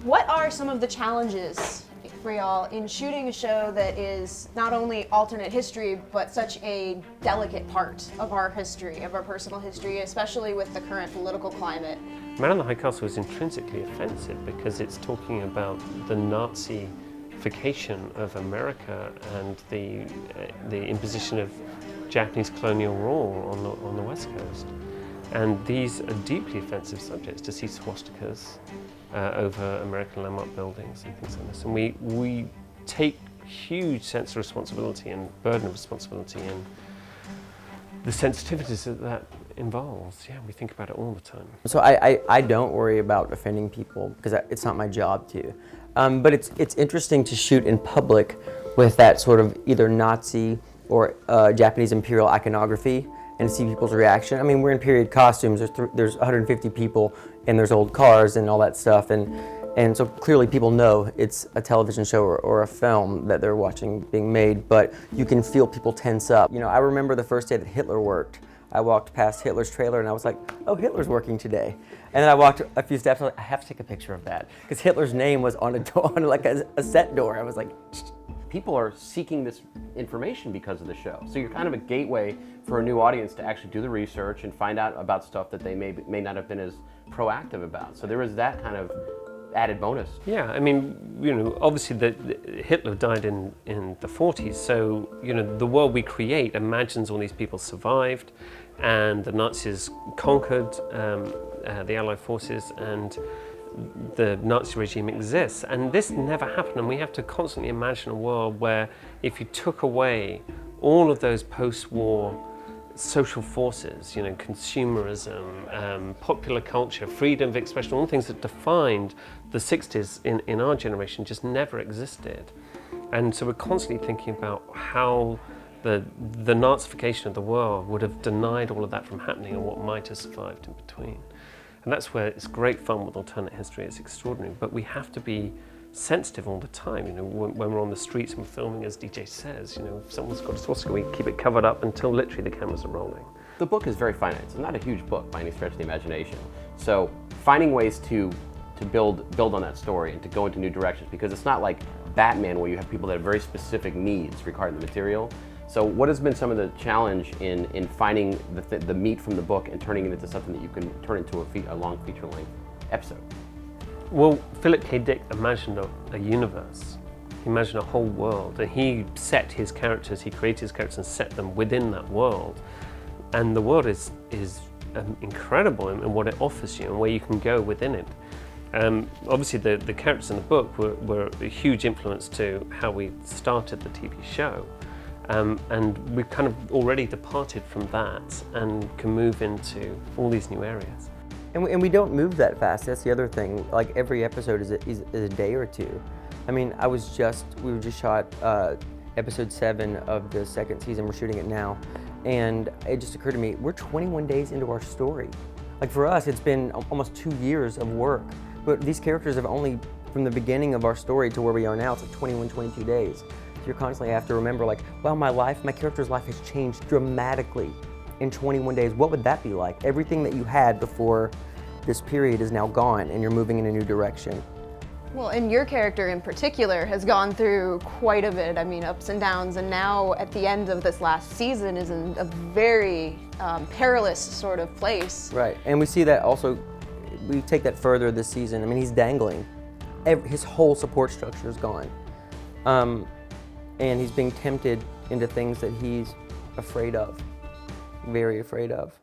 What are some of the challenges for y'all in shooting a show that is not only alternate history, but such a delicate part of our history, of our personal history, especially with the current political climate? Man in the High Castle is intrinsically offensive because it's talking about the Nazification of America and the imposition of Japanese colonial rule on the West Coast. And these are deeply offensive subjects to see swastikas over American landmark buildings and things like this. And we take huge sense of responsibility and burden of responsibility and the sensitivities that involves. Yeah, we think about it all the time. So I don't worry about offending people because it's not my job to. But it's interesting to shoot in public with that sort of either Nazi or Japanese imperial iconography and see people's reaction. I mean, we're in period costumes, there's 150 people and there's old cars and all that stuff. And so clearly people know it's a television show or a film that they're watching being made, but you can feel people tense up. You know, I remember the first day that Hitler worked. I walked past Hitler's trailer and I was like, oh, Hitler's working today. And then I walked a few steps, I was like, I have to take a picture of that. Because Hitler's name was on a door, on like a set door. I was like, people are seeking this information because of the show. So you're kind of a gateway for a new audience to actually do the research and find out about stuff that they may not have been as proactive about. So there is that kind of added bonus. Yeah, I mean, you know, obviously Hitler died in the 40s, so, you know, the world we create imagines all these people survived and the Nazis conquered the Allied forces and the Nazi regime exists. And this never happened, and we have to constantly imagine a world where if you took away all of those post-war social forces, you know, consumerism, popular culture, freedom of expression, all the things that defined the 60s in our generation just never existed. And so we're constantly thinking about how the Nazification of the world would have denied all of that from happening and what might have survived in between. And that's where it's great fun with alternate history, it's extraordinary, but we have to be sensitive all the time. You know, when we're on the streets and we're filming, as DJ says, you know, if someone's got a swastika, we keep it covered up until literally the cameras are rolling. The book is very finite. It's not a huge book by any stretch of the imagination. So finding ways to build on that story and to go into new directions, because it's not like Batman where you have people that have very specific needs regarding the material. So what has been some of the challenge in finding the meat from the book and turning it into something that you can turn into a long feature-length episode? Well, Philip K. Dick imagined a universe. He imagined a whole world, and he set his characters, he created his characters and set them within that world. And the world is incredible in what it offers you and where you can go within it. Obviously the characters in the book were a huge influence to how we started the TV show. And we've kind of already departed from that and can move into all these new areas. and we don't move that fast. That's the other thing. Like every episode is a day or two. I mean, we just shot episode 7 of the second season. We're shooting it now. And it just occurred to me, we're 21 days into our story. Like for us, it's been almost 2 years of work. But these characters have only, from the beginning of our story to where we are now, it's like 21, 22 days. So you constantly have to remember like, wow, my character's life has changed dramatically in 21 days. What would that be like? Everything that you had before this period is now gone and you're moving in a new direction. Well, and your character in particular has gone through quite a bit, I mean, ups and downs, and now at the end of this last season is in a very perilous sort of place. Right, and we see that also, we take that further this season. I mean, he's dangling. His whole support structure is gone. And he's being tempted into things that he's afraid of, very afraid of.